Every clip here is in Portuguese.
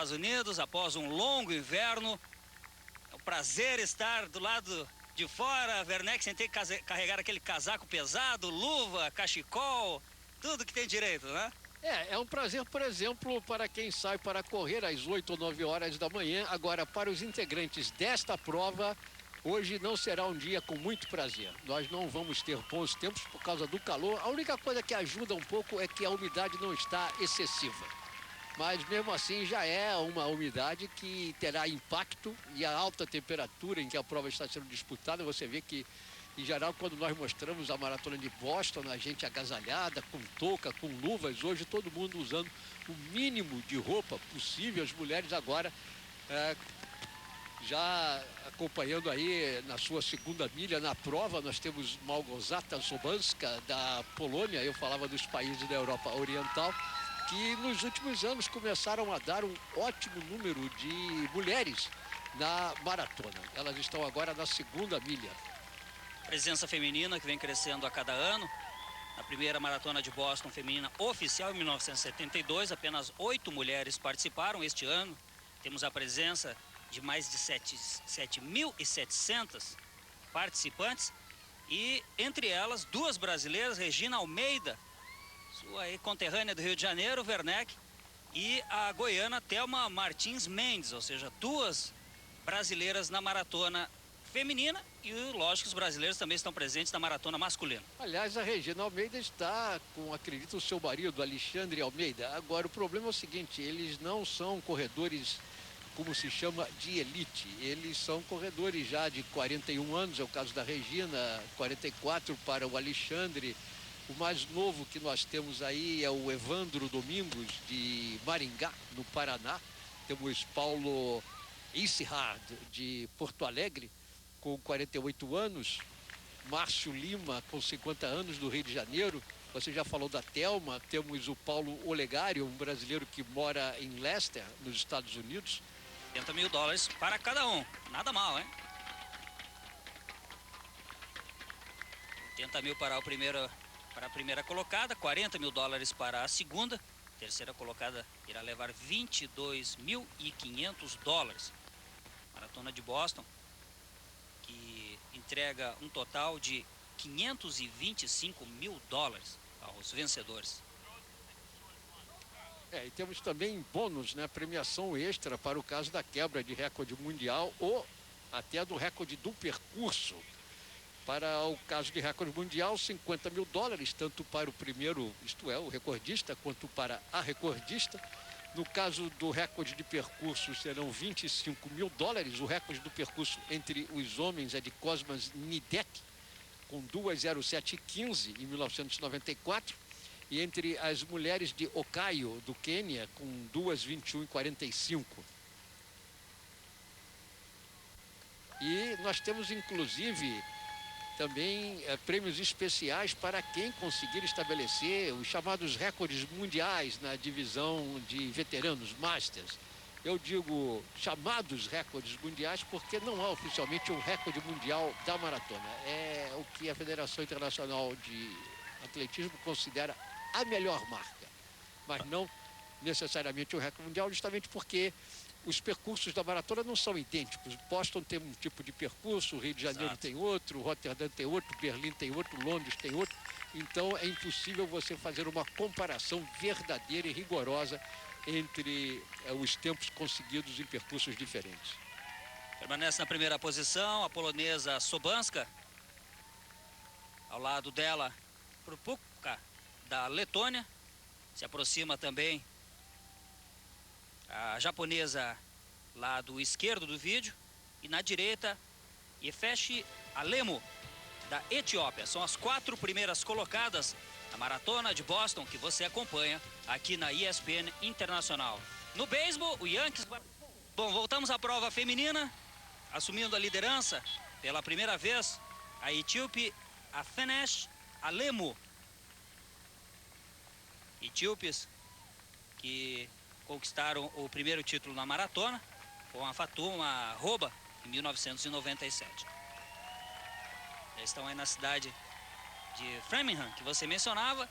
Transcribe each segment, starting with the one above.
Estados Unidos, após um longo inverno. É um prazer estar do lado de fora, Werneck, sem ter que carregar aquele casaco pesado, luva, cachecol, tudo que tem direito, né? É um prazer, por exemplo, para quem sai para correr às 8 ou 9 horas da manhã. Agora, para os integrantes desta prova, hoje não será um dia com muito prazer. Nós não vamos ter bons tempos por causa do calor. A única coisa que ajuda um pouco é que a umidade não está excessiva. Mas mesmo assim já é uma umidade que terá impacto, e a alta temperatura em que a prova está sendo disputada, você vê que, em geral, quando nós mostramos a maratona de Boston, a gente agasalhada, com touca, com luvas, hoje todo mundo usando o mínimo de roupa possível. As mulheres agora já acompanhando aí na sua segunda milha na prova. Nós temos Małgorzata Sobanska da Polônia, eu falava dos países da Europa Oriental, que nos últimos anos começaram a dar um ótimo número de mulheres na maratona. Elas estão agora na segunda milha. Presença feminina que vem crescendo a cada ano. Na primeira maratona de Boston feminina oficial em 1972, apenas 8 mulheres participaram. Este ano temos a presença de mais de 7.700 participantes, e entre elas 2 brasileiras, Regina Almeida, sua conterrânea do Rio de Janeiro, Werneck, e a goiana Thelma Martins Mendes, ou seja, 2 brasileiras na maratona feminina, e lógico que os brasileiros também estão presentes na maratona masculina. Aliás, a Regina Almeida está com, acredito, o seu marido, Alexandre Almeida. Agora, o problema é o seguinte: eles não são corredores, como se chama, de elite. Eles são corredores já de 41 anos, é o caso da Regina, 44 para o Alexandre. O mais novo que nós temos aí é o Evandro Domingos, de Maringá, no Paraná. Temos Paulo Ishard, de Porto Alegre, com 48 anos. Márcio Lima, com 50 anos, do Rio de Janeiro. Você já falou da Thelma. Temos o Paulo Olegário, um brasileiro que mora em Leicester, nos Estados Unidos. $80 mil para cada um. Nada mal, hein? 80 mil para a primeira colocada, $40 mil para a segunda. A terceira colocada irá levar $22.500. Maratona de Boston, que entrega um total de $525 mil aos vencedores. E temos também bônus, né? Premiação extra para o caso da quebra de recorde mundial ou até do recorde do percurso. Para o caso de recorde mundial, $50 mil, tanto para o primeiro, isto é, o recordista, quanto para a recordista. No caso do recorde de percurso, serão $25 mil. O recorde do percurso entre os homens é de Cosmas Nidek, com 2:07:15 em 1994. E entre as mulheres, de Okayo, do Quênia, com 2:21:45. E nós temos, inclusive, também prêmios especiais para quem conseguir estabelecer os chamados recordes mundiais na divisão de veteranos, Masters. Eu digo chamados recordes mundiais porque não há oficialmente um recorde mundial da maratona. É o que a Federação Internacional de Atletismo considera a melhor marca, mas não necessariamente o recorde mundial, justamente porque os percursos da maratona não são idênticos. Boston tem um tipo de percurso, o Rio de Janeiro tem outro, Roterdã tem outro, Berlim tem outro, Londres tem outro. Então é impossível você fazer uma comparação verdadeira e rigorosa entre os tempos conseguidos em percursos diferentes. Permanece na primeira posição a polonesa Sobanska. Ao lado dela, Krupka, da Letônia. Se aproxima também a japonesa lado esquerdo do vídeo. E na direita, Yefeshi Alemo, da Etiópia. São as 4 primeiras colocadas na maratona de Boston, que você acompanha aqui na ESPN Internacional. No beisebol, o Yankees... Bom, voltamos à prova feminina, assumindo a liderança pela primeira vez, a etíope Afenesh Alemo. Etíopes que conquistaram o primeiro título na maratona com a Fatuma Roba em 1997. Já estão aí na cidade de Framingham, que você mencionava.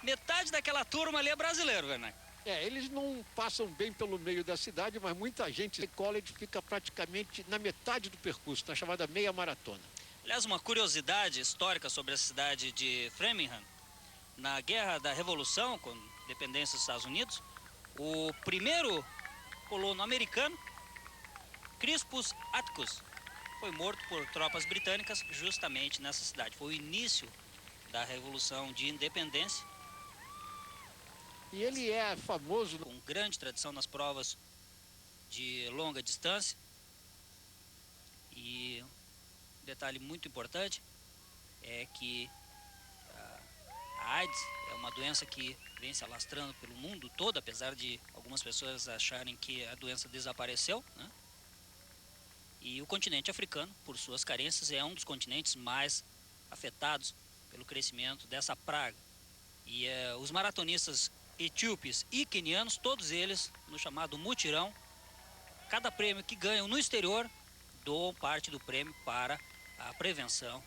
Metade daquela turma ali é brasileiro, Werneck. Eles não passam bem pelo meio da cidade, mas muita gente em college fica praticamente na metade do percurso, na chamada meia maratona. Aliás, uma curiosidade histórica sobre a cidade de Framingham: na Guerra da Revolução, com independência dos Estados Unidos, o primeiro colono americano, Crispus Attucks, foi morto por tropas britânicas justamente nessa cidade. Foi o início da Revolução de Independência. E ele é famoso com grande tradição nas provas de longa distância. E um detalhe muito importante é que a AIDS é uma doença que vem se alastrando pelo mundo todo, apesar de algumas pessoas acharem que a doença desapareceu, né? E o continente africano, por suas carências, é um dos continentes mais afetados pelo crescimento dessa praga. E os maratonistas etíopes e quenianos, todos eles no chamado mutirão, cada prêmio que ganham no exterior, doam parte do prêmio para a prevenção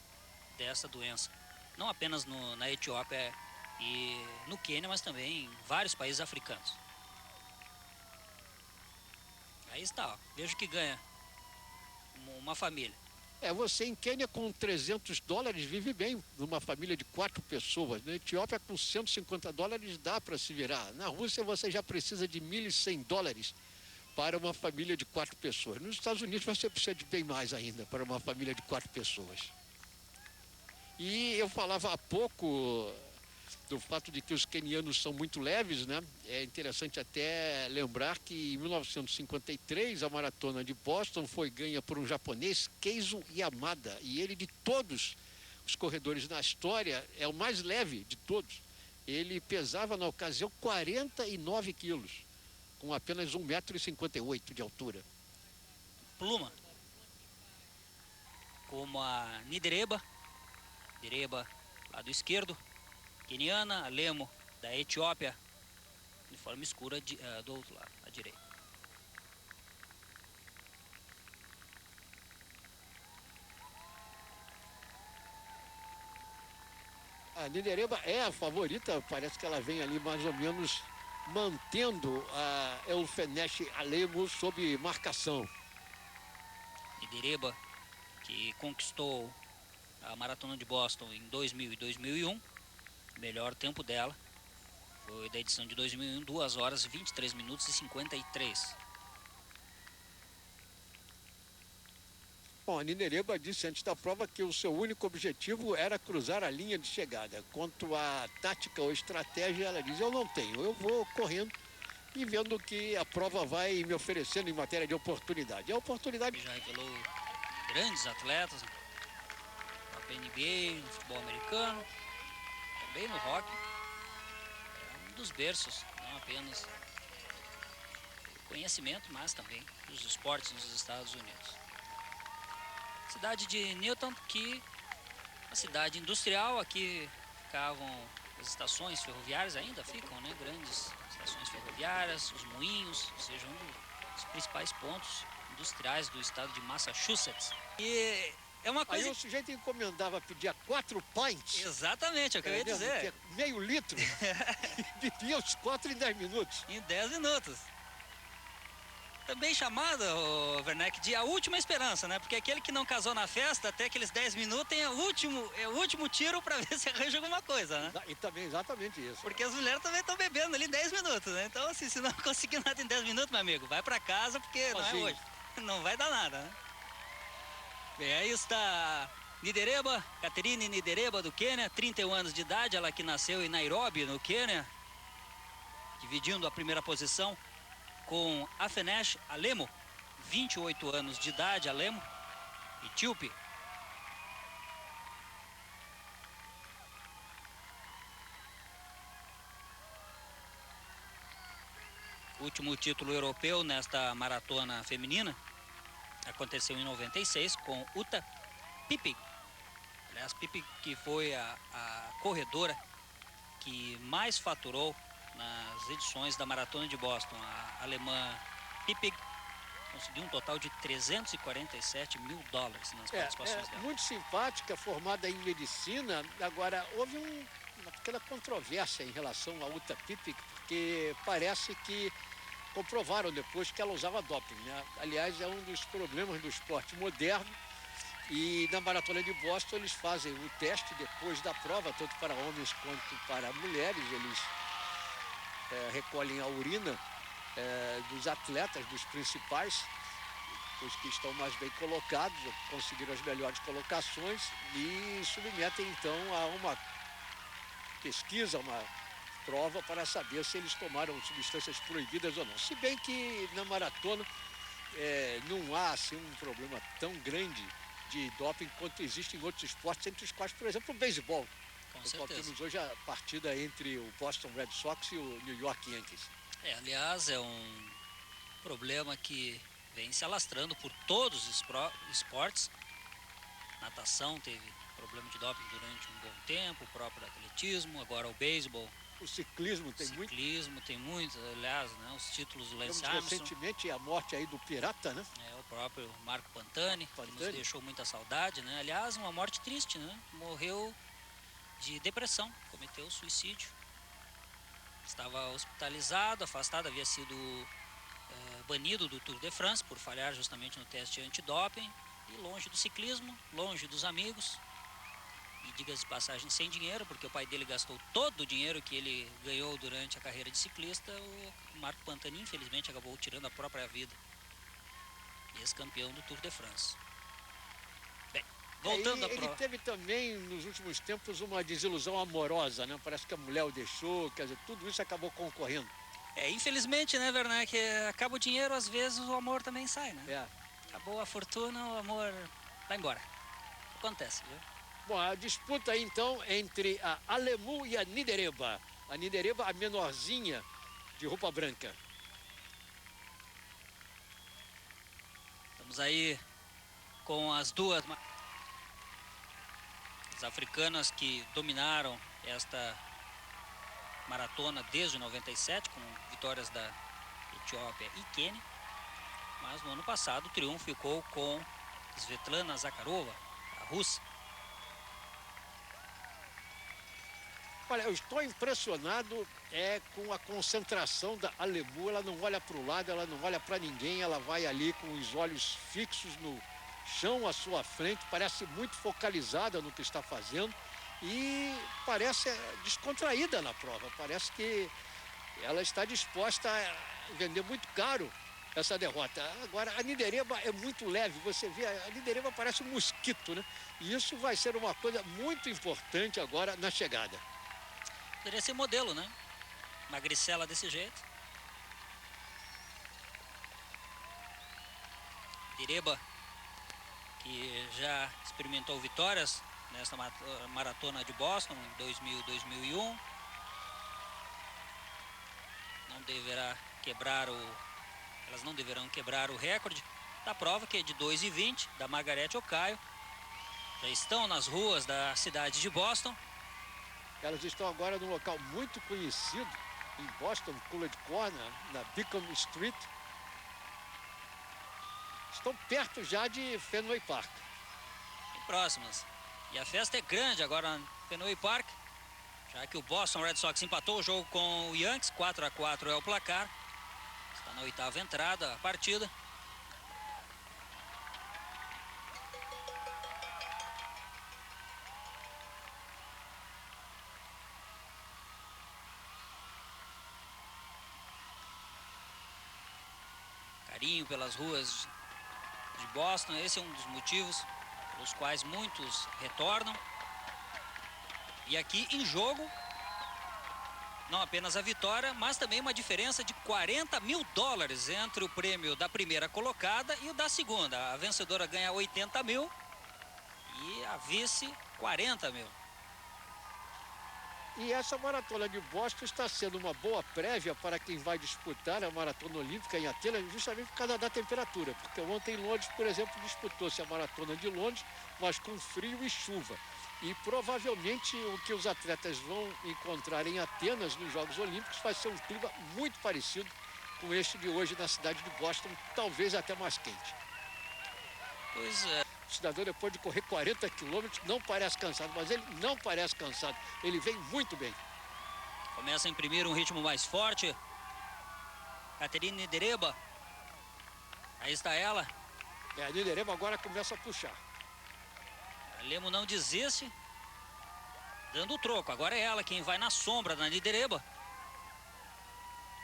dessa doença. Não apenas na Etiópia e no Quênia, mas também em vários países africanos. Aí está, ó. Veja que ganha uma família. Você em Quênia com $300 vive bem numa família de 4 pessoas. Na Etiópia com $150 dá para se virar. Na Rússia você já precisa de $1.100 para uma família de 4 pessoas. Nos Estados Unidos você precisa de bem mais ainda para uma família de 4 pessoas. E eu falava há pouco do fato de que os quenianos são muito leves, né? É interessante até lembrar que em 1953 a maratona de Boston foi ganha por um japonês, Keizo Yamada, e ele, de todos os corredores na história, é o mais leve de todos. Ele pesava na ocasião 49 quilos, com apenas 1,58 m de altura. Pluma, como a Nidereba, lado esquerdo, queniana, Alemo, da Etiópia, uniforme escura do outro lado, à direita. A Nidereba é a favorita, parece que ela vem ali mais ou menos mantendo a Elfenesh Alemo sob marcação. Nidereba, que conquistou a maratona de Boston em 2000 e 2001, o melhor tempo dela foi da edição de 2001, 2 horas, 23 minutos e 53. Bom, a Nidereba disse antes da prova que o seu único objetivo era cruzar a linha de chegada. Quanto à tática ou estratégia, ela diz: eu não tenho, eu vou correndo e vendo o que a prova vai me oferecendo em matéria de oportunidade. A oportunidade já revelou grandes atletas na NBA, no futebol americano, também no rock. É um dos berços, não apenas conhecimento, mas também dos esportes nos Estados Unidos. Cidade de Newton, que é uma cidade industrial. Aqui ficavam as estações ferroviárias, ainda ficam, né? Grandes estações ferroviárias, os moinhos, ou seja, um dos principais pontos industriais do estado de Massachusetts. E é uma coisa... Aí o sujeito encomendava, pedia 4 pints. Exatamente, é o que eu ia dizer. Que é meio litro. E bebia os 4 em 10 minutos. Em 10 minutos. Também chamada, Werneck, de a última esperança, né? Porque aquele que não casou na festa, até aqueles 10 minutos, é o último tiro para ver se arranja alguma coisa, né? E também exatamente isso. Porque as mulheres também estão bebendo ali 10 minutos, né? Então, assim, se não conseguir nada em 10 minutos, meu amigo, vai para casa, porque não é hoje. Não vai dar nada, né? Bem, aí está Nidereba, Catherine Nidereba, do Quênia, 31 anos de idade, ela que nasceu em Nairobi, no Quênia, dividindo a primeira posição com Afenesh Alemo, 28 anos de idade, Alemo, etíope. O último título europeu nesta maratona feminina aconteceu em 96 com Uta Pippig. Aliás, Pippig, que foi a corredora que mais faturou nas edições da Maratona de Boston. A alemã Pippig conseguiu um total de $347 mil nas participações dela. Muito simpática, formada em medicina. Agora, houve uma pequena controvérsia em relação a Uta Pippig, porque porque parece que comprovaram depois que ela usava doping, né? Aliás, é um dos problemas do esporte moderno. E na maratona de Boston eles fazem o teste depois da prova, tanto para homens quanto para mulheres. Eles recolhem a urina dos atletas, dos principais, os que estão mais bem colocados, conseguiram as melhores colocações, e submetem então a uma pesquisa, uma prova para saber se eles tomaram substâncias proibidas ou não. Se bem que na maratona não há assim, um problema tão grande de doping quanto existe em outros esportes, entre os quais, por exemplo, o beisebol. Com Nós certeza. temos hoje a partida entre o Boston Red Sox e o New York Yankees. Aliás, é um problema que vem se alastrando por todos os esportes. Natação teve problema de doping durante um bom tempo, o próprio atletismo, agora o beisebol. O ciclismo tem muito. Ciclismo tem muito, aliás, né, os títulos do Lance Temos Armstrong. recentemente a morte aí do pirata, né? O próprio Marco Pantani, que nos deixou muita saudade, né? Aliás, uma morte triste, né? Morreu de depressão, cometeu suicídio. Estava hospitalizado, afastado, havia sido banido do Tour de France por falhar justamente no teste antidoping, e longe do ciclismo, longe dos amigos, e diga-se de passagem, sem dinheiro, porque o pai dele gastou todo o dinheiro que ele ganhou durante a carreira de ciclista. O Marco Pantani, infelizmente, acabou tirando a própria vida, ex-campeão do Tour de France. Bem, voltando à prova. Ele teve também, nos últimos tempos, uma desilusão amorosa, né? Parece que a mulher o deixou, quer dizer, tudo isso acabou concorrendo. Infelizmente, né, Werneck, acaba o dinheiro, às vezes o amor também sai, né? Acabou a fortuna, o amor vai embora. Acontece, viu? Bom, a disputa aí, então, entre a Alemu e a Nidereba. A Nidereba, a menorzinha, de roupa branca. Estamos aí com as duas as africanas que dominaram esta maratona desde 97, com vitórias da Etiópia e Quênia. Mas no ano passado o triunfo ficou com Svetlana Zakharova, a russa. Olha, eu estou impressionado com a concentração da Alemu. Ela não olha para o lado, ela não olha para ninguém, ela vai ali com os olhos fixos no chão à sua frente, parece muito focalizada no que está fazendo e parece descontraída na prova. Parece que ela está disposta a vender muito caro essa derrota. Agora, a Nidereba é muito leve, você vê, a Nidereba parece um mosquito, né? E isso vai ser uma coisa muito importante agora na chegada. Poderia ser modelo, né? Magricela desse jeito. Nidereba, que já experimentou vitórias nesta maratona de Boston em 2000 e 2001. Elas não deverão quebrar o recorde da prova, que é de 2:20, da Margaret Ocaio. Já estão nas ruas da cidade de Boston. Elas estão agora num local muito conhecido em Boston, College Corner, na Beacon Street. Estão perto já de Fenway Park. Bem próximas. E a festa é grande agora no Fenway Park, já que o Boston Red Sox empatou o jogo com o Yankees, 4-4 é o placar. Está na 8ª entrada a partida. Carinho pelas ruas de Boston, esse é um dos motivos pelos quais muitos retornam. E aqui em jogo, não apenas a vitória, mas também uma diferença de $40 mil entre o prêmio da primeira colocada e o da segunda. A vencedora ganha 80 mil e a vice 40 mil. E essa maratona de Boston está sendo uma boa prévia para quem vai disputar a maratona olímpica em Atenas, justamente por causa da temperatura. Porque ontem em Londres, por exemplo, disputou-se a maratona de Londres, mas com frio e chuva. E provavelmente o que os atletas vão encontrar em Atenas nos Jogos Olímpicos vai ser um clima muito parecido com este de hoje na cidade de Boston, talvez até mais quente. Pois é. O cidadão, depois de correr 40 quilômetros, não parece cansado, mas ele não parece cansado. Ele vem muito bem. Começa a imprimir um ritmo mais forte. Caterine Nidereba. Aí está ela. A Nidereba agora começa a puxar. A Lemo não desiste. Dando o troco. Agora é ela quem vai na sombra da Nidereba.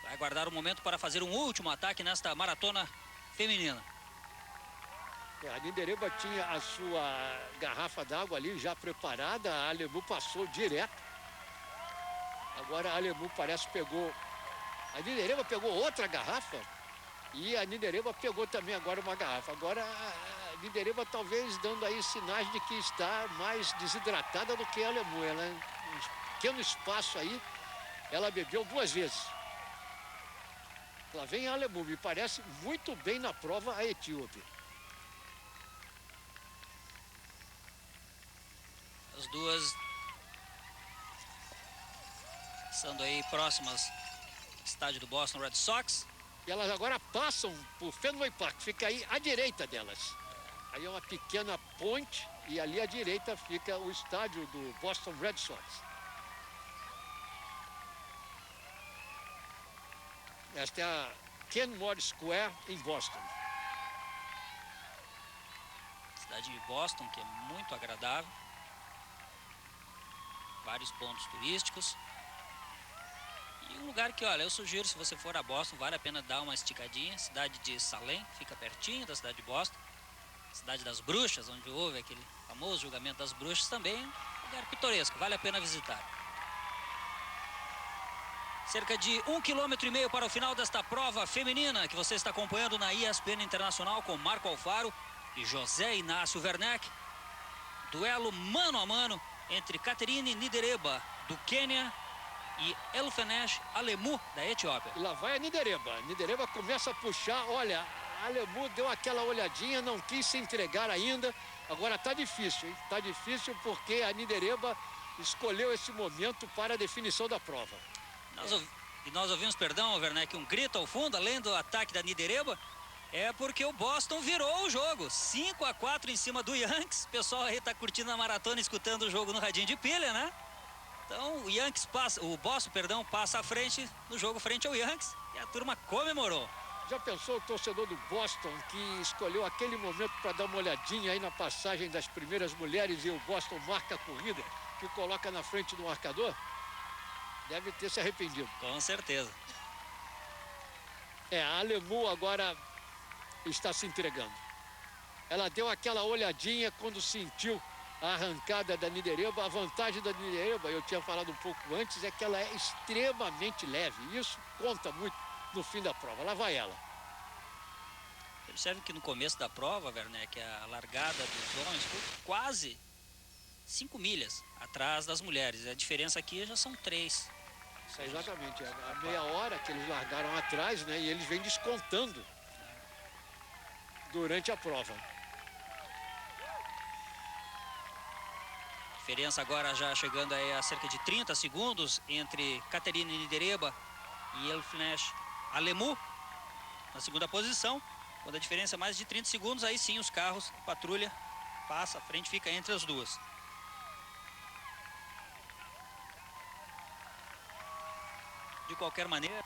Vai guardar o momento para fazer um último ataque nesta maratona feminina. A Nidereba tinha a sua garrafa d'água ali já preparada. A Alemu passou direto. Agora a Alemu parece que pegou... A Nidereba pegou outra garrafa. E a Nidereba pegou também agora uma garrafa. Agora a Nidereba talvez dando aí sinais de que está mais desidratada do que a Alemu. Ela, um pequeno espaço aí, ela bebeu 2 vezes. Lá vem a Alemu, me parece muito bem na prova a etíope. As duas estando aí próximas ao estádio do Boston Red Sox. E elas agora passam por Fenway Park, fica aí à direita delas. Aí é uma pequena ponte e ali à direita fica o estádio do Boston Red Sox. Esta é a Kenmore Square em Boston. Cidade de Boston, que é muito agradável. Vários pontos turísticos. E um lugar que, olha, eu sugiro, se você for a Boston, vale a pena dar uma esticadinha. Cidade de Salem, fica pertinho da cidade de Boston. Cidade das Bruxas, onde houve aquele famoso julgamento das bruxas, também um lugar pitoresco, vale a pena visitar. Cerca de 1,5 km para o final desta prova feminina, que você está acompanhando na ESPN Internacional com Marco Alfaro e José Inácio Werneck. Duelo mano a mano entre Caterine Nidereba, do Quênia, e Elfenesh Alemu, da Etiópia. E lá vai a Nidereba. A Nidereba começa a puxar. Olha, a Alemu deu aquela olhadinha, não quis se entregar ainda. Agora tá difícil, hein? Tá difícil porque a Nidereba escolheu esse momento para a definição da prova. Nós ouvimos, perdão, Werneck, um grito ao fundo, além do ataque da Nidereba. É porque o Boston virou o jogo. 5-4 em cima do Yankees. O pessoal aí tá curtindo a maratona, escutando o jogo no radinho de pilha, né? Então o Yankees passa, o Boston, perdão, passa à frente no jogo frente ao Yankees e a turma comemorou. Já pensou o torcedor do Boston que escolheu aquele momento para dar uma olhadinha aí na passagem das primeiras mulheres e o Boston marca a corrida que coloca na frente do marcador? Deve ter se arrependido. Com certeza. A Alemu agora está se entregando. Ela deu aquela olhadinha quando sentiu a arrancada da Nidereba. A vantagem da Nidereba, eu tinha falado um pouco antes, é que ela é extremamente leve. Isso conta muito no fim da prova. Lá vai ela. Observe que no começo da prova, Werneck, a largada dos homens foi quase 5 milhas atrás das mulheres. A diferença aqui já são 3. Exatamente. A meia hora que eles largaram atrás, né? E eles vêm descontando durante a prova. Diferença agora já chegando aí a cerca de 30 segundos entre Caterine Nidereba e Elfenesh Alemu na segunda posição. Quando a diferença é mais de 30 segundos, aí sim os carros, a patrulha passa à frente, fica entre as duas. De qualquer maneira...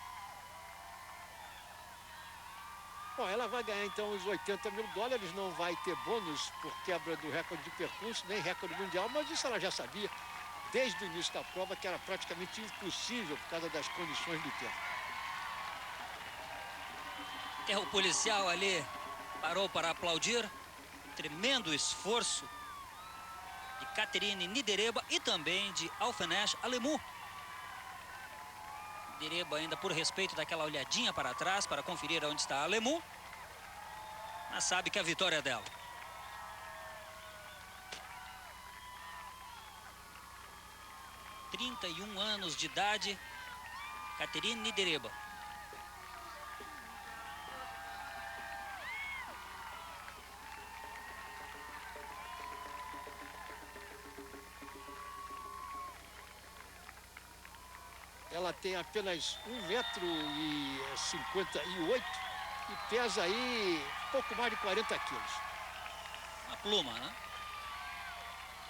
Bom, ela vai ganhar então os $80 mil, não vai ter bônus por quebra do recorde de percurso, nem recorde mundial, mas isso ela já sabia desde o início da prova, que era praticamente impossível por causa das condições do tempo. O policial ali parou para aplaudir. Tremendo esforço de Caterine Nidereba e também de Elfenesh Alemu. Nidereba ainda por respeito daquela olhadinha para trás para conferir onde está a Alemu. Mas sabe que a vitória é dela. Com 31 anos de idade, Caterine Nidereba. Ela tem apenas 1,58 m e pesa aí pouco mais de 40 quilos. Uma pluma, né?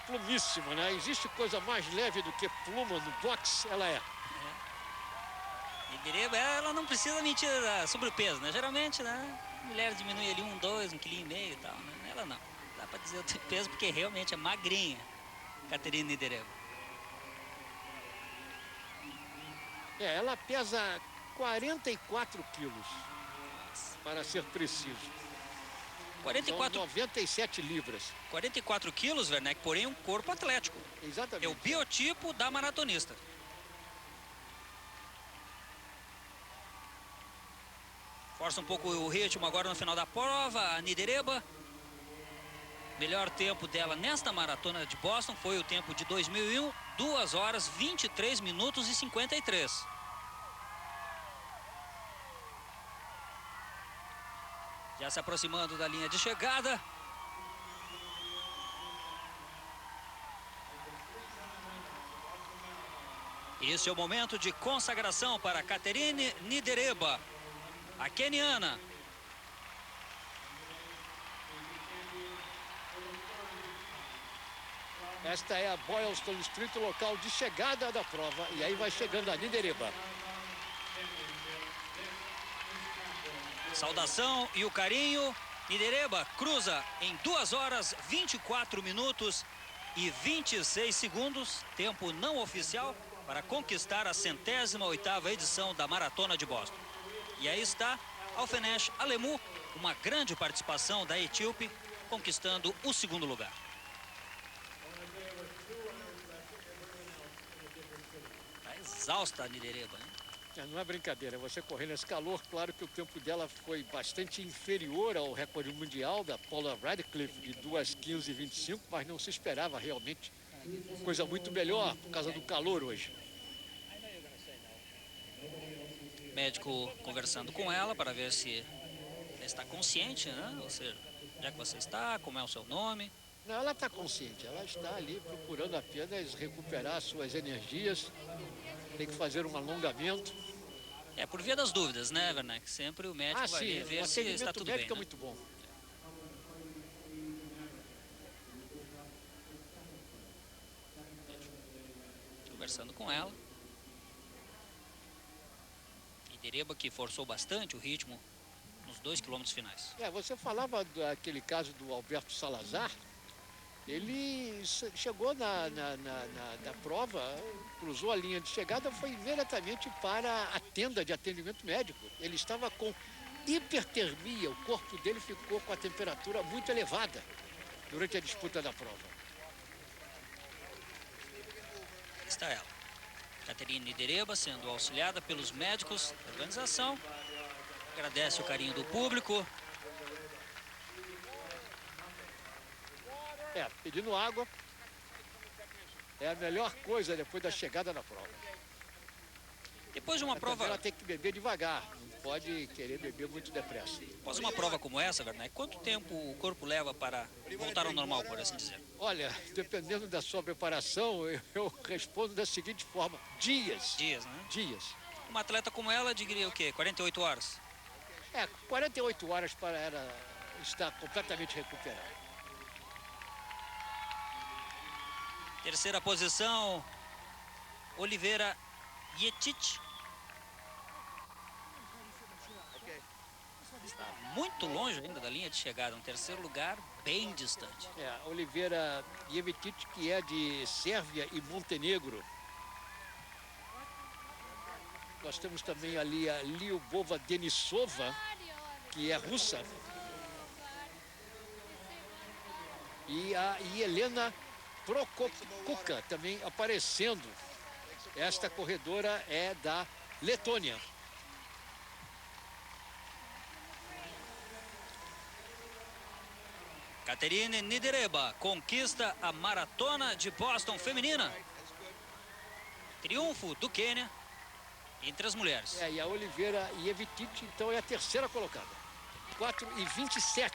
Plumíssima, né? Existe coisa mais leve do que pluma no boxe? Ela é. Nidereba, ela não precisa mentir sobre o peso, né? Geralmente, né? A mulher diminui ali 1, 2, 1,5 kg e tal, né? Ela não. Dá pra dizer o peso porque realmente é magrinha, Caterine Nidereba. Ela pesa 44 quilos, para ser preciso. 44, São 97 libras. 44 quilos, Werneck, porém um corpo atlético. Exatamente. É o biotipo da maratonista. Força um pouco o ritmo agora no final da prova, a Nidereba. Melhor tempo dela nesta maratona de Boston foi o tempo de 2001, 2 horas, 23 minutos e 53. Já se aproximando da linha de chegada. Esse é o momento de consagração para Caterine Nidereba, a queniana. Esta é a Boylston Street, o local de chegada da prova. E aí vai chegando a Nidereba. Saudação e o carinho. Nidereba cruza em 2 horas, 24 minutos e 26 segundos, tempo não oficial, para conquistar a 108ª edição da Maratona de Boston. E aí está Alfenesh Alemu, uma grande participação da etíope, conquistando o 2º lugar. Está exausta a Nidereba, né? Não é brincadeira, você correr nesse calor, claro que o tempo dela foi bastante inferior ao recorde mundial da Paula Radcliffe de 2:15:25, mas não se esperava realmente coisa muito melhor por causa do calor hoje. Médico conversando com ela para ver se ela está consciente, né? Ou seja, onde é que você está, como é o seu nome. Não, ela está consciente, ela está ali procurando apenas recuperar suas energias, tem que fazer um alongamento. É, por via das dúvidas, né, Werneck? Sempre o médico vai sim, ver o se está tudo bem, médico é né? muito bom. Conversando com ela. Nidereba que forçou bastante o ritmo nos 2 quilômetros finais. Você falava daquele caso do Alberto Salazar. Ele chegou na prova, cruzou a linha de chegada, foi imediatamente para a tenda de atendimento médico. Ele estava com hipertermia, o corpo dele ficou com a temperatura muito elevada durante a disputa da prova. Está ela, Caterine Nidereba, sendo auxiliada pelos médicos da organização. Agradece o carinho do público. Pedindo água é a melhor coisa depois da chegada na prova. Depois de uma prova... Ela tem que beber devagar, não pode querer beber muito depressa. Após uma prova como essa, Werneck, quanto tempo o corpo leva para voltar ao normal, por assim dizer? Olha, dependendo da sua preparação, eu respondo da seguinte forma: dias. Dias, né? Dias. Uma atleta como ela, diria o quê? 48 horas? 48 horas para ela estar completamente recuperada. Terceira posição, Oliveira Yetic. Está muito longe ainda da linha de chegada, um terceiro lugar bem distante. Oliveira Yetic, que é de Sérvia e Montenegro. Nós temos também ali a Lyubova Denisova, que é russa. E a Helena Prokopka também aparecendo. Esta corredora é da Letônia. Caterine Nidereba conquista a Maratona de Boston feminina. Triunfo do Quênia entre as mulheres. E a Oliveira Yevitic, então, é a terceira colocada. 4:27.